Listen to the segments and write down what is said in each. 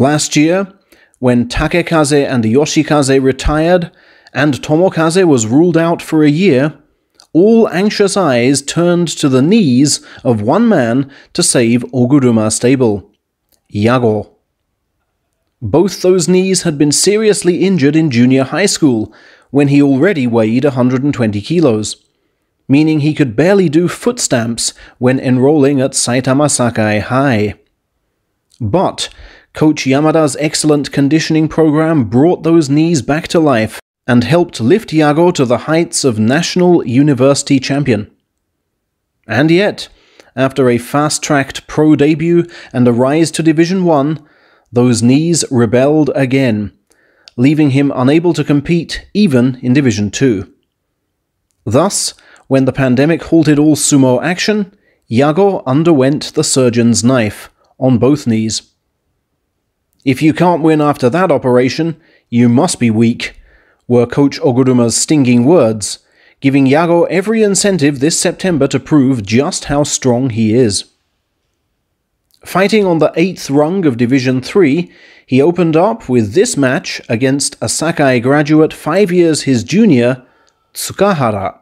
Last year, when Takekaze and Yoshikaze retired, and Tomokaze was ruled out for a year, all anxious eyes turned to the knees of one man to save Oguruma stable, Yago. Both those knees had been seriously injured in junior high school, when he already weighed 120 kilos, meaning he could barely do foot stamps when enrolling at Saitama Sakai High. But Coach Yamada's excellent conditioning program brought those knees back to life and helped lift Yago to the heights of national university champion. And yet, after a fast-tracked pro debut and a rise to Division 1, those knees rebelled again, leaving him unable to compete even in Division 2. Thus, when the pandemic halted all sumo action, Yago underwent the surgeon's knife on both knees. "If you can't win after that operation, you must be weak," were Coach Oguruma's stinging words, giving Yago every incentive this September to prove just how strong he is. Fighting on the 8th rung of Division 3, he opened up with this match against a Sakai graduate 5 years his junior, Tsukahara.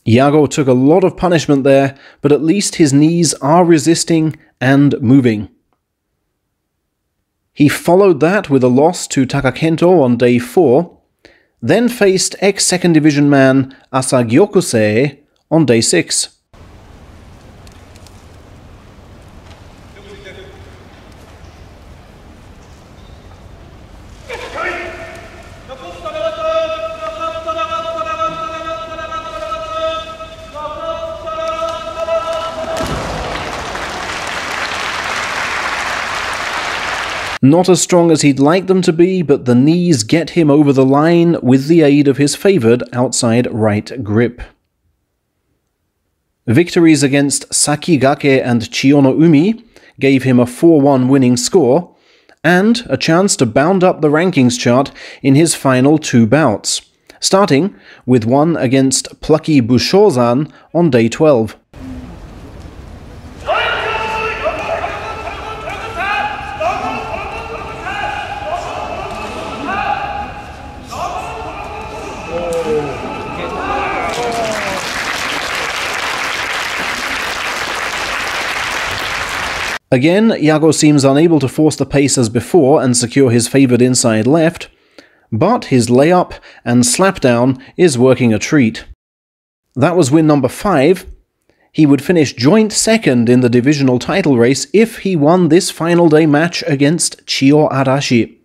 Yago took a lot of punishment there, but at least his knees are resisting and moving. He followed that with a loss to Takakento on day 4, then faced ex-2nd Division man Asagyokusei on day 6. Not as strong as he'd like them to be, but the knees get him over the line with the aid of his favoured outside right grip. Victories against Sakigake and Chiyonoumi gave him a 4-1 winning score, and a chance to bound up the rankings chart in his final 2 bouts, starting with one against plucky Bushozan on day 12. Again, Yago seems unable to force the pace as before and secure his favoured inside left, but his layup and slapdown is working a treat. That was win number 5. He would finish joint 2nd in the divisional title race if he won this final day match against Chiyo Arashi.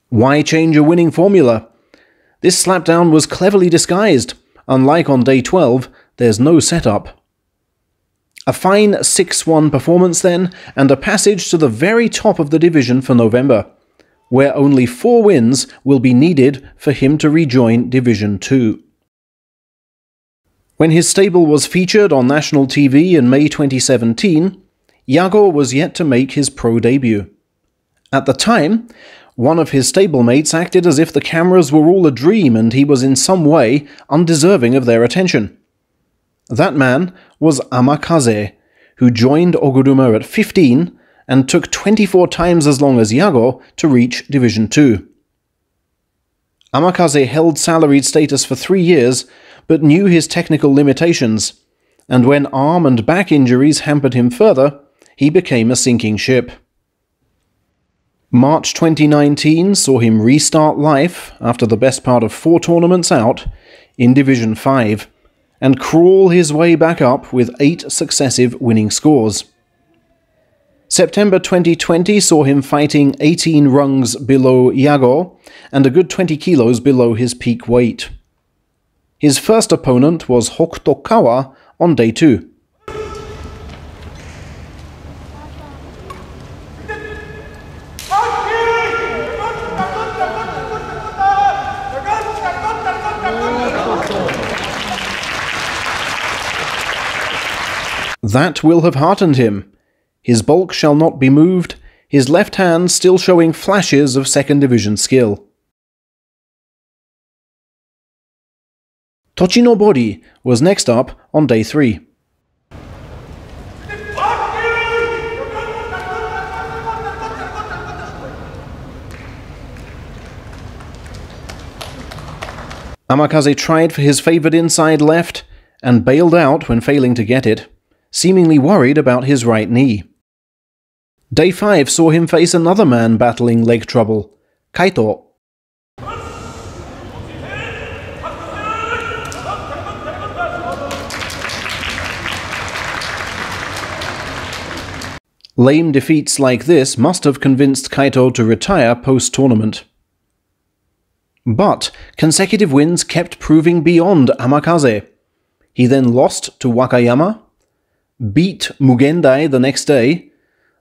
Why change a winning formula? This slapdown was cleverly disguised. Unlike on day 12, there's no setup. A fine 6-1 performance then, and a passage to the very top of the division for November, where only 4 wins will be needed for him to rejoin Division 2. When his stable was featured on national TV in May 2017, Yago was yet to make his pro debut. At the time, one of his stablemates acted as if the cameras were all a dream and he was in some way undeserving of their attention. That man was Amakaze, who joined Oguruma at 15 and took 24 times as long as Yago to reach Division 2. Amakaze held salaried status for 3 years, but knew his technical limitations, and when arm and back injuries hampered him further, he became a sinking ship. March 2019 saw him restart life after the best part of 4 tournaments out in Division 5 and crawl his way back up with 8 successive winning scores. September 2020 saw him fighting 18 rungs below Yago and a good 20 kilos below his peak weight. His first opponent was Hokutokawa on day 2. That will have heartened him. His bulk shall not be moved, his left hand still showing flashes of second division skill. Tochinobori was next up on day 3. Amakaze tried for his favoured inside left, and bailed out when failing to get it, seemingly worried about his right knee. Day 5 saw him face another man battling leg trouble, Kaito. Lame defeats like this must have convinced Kaito to retire post-tournament. But consecutive wins kept proving beyond Amakaze. He then lost to Wakayama, beat Mugendai the next day,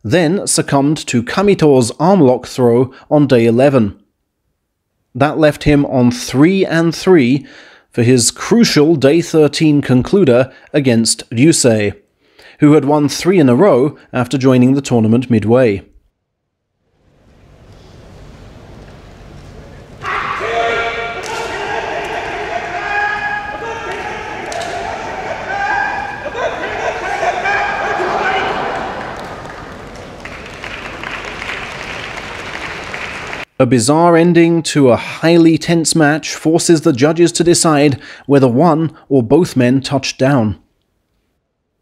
then succumbed to Kamito's armlock throw on day 11. That left him on 3-3 for his crucial day 13 concluder against Ryusei, who had won 3 in a row after joining the tournament midway. A bizarre ending to a highly tense match forces the judges to decide whether one or both men touched down.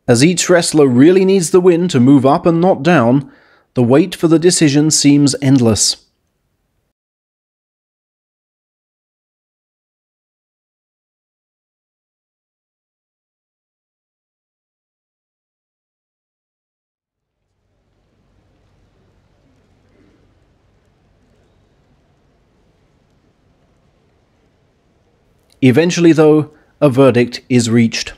As each wrestler really needs the win to move up and not down, the wait for the decision seems endless. Eventually, though, a verdict is reached.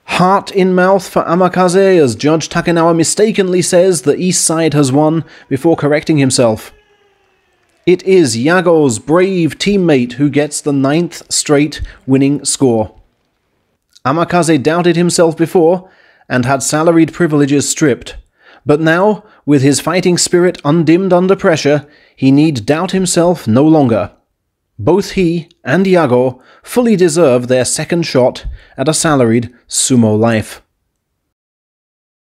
Heart in mouth for Amakaze as Judge Takenawa mistakenly says the East side has won before correcting himself. It is Yago's brave teammate who gets the 9th straight winning score. Amakaze doubted himself before and had salaried privileges stripped, but now, with his fighting spirit undimmed under pressure, he need doubt himself no longer. Both he and Yago fully deserve their second shot at a salaried sumo life.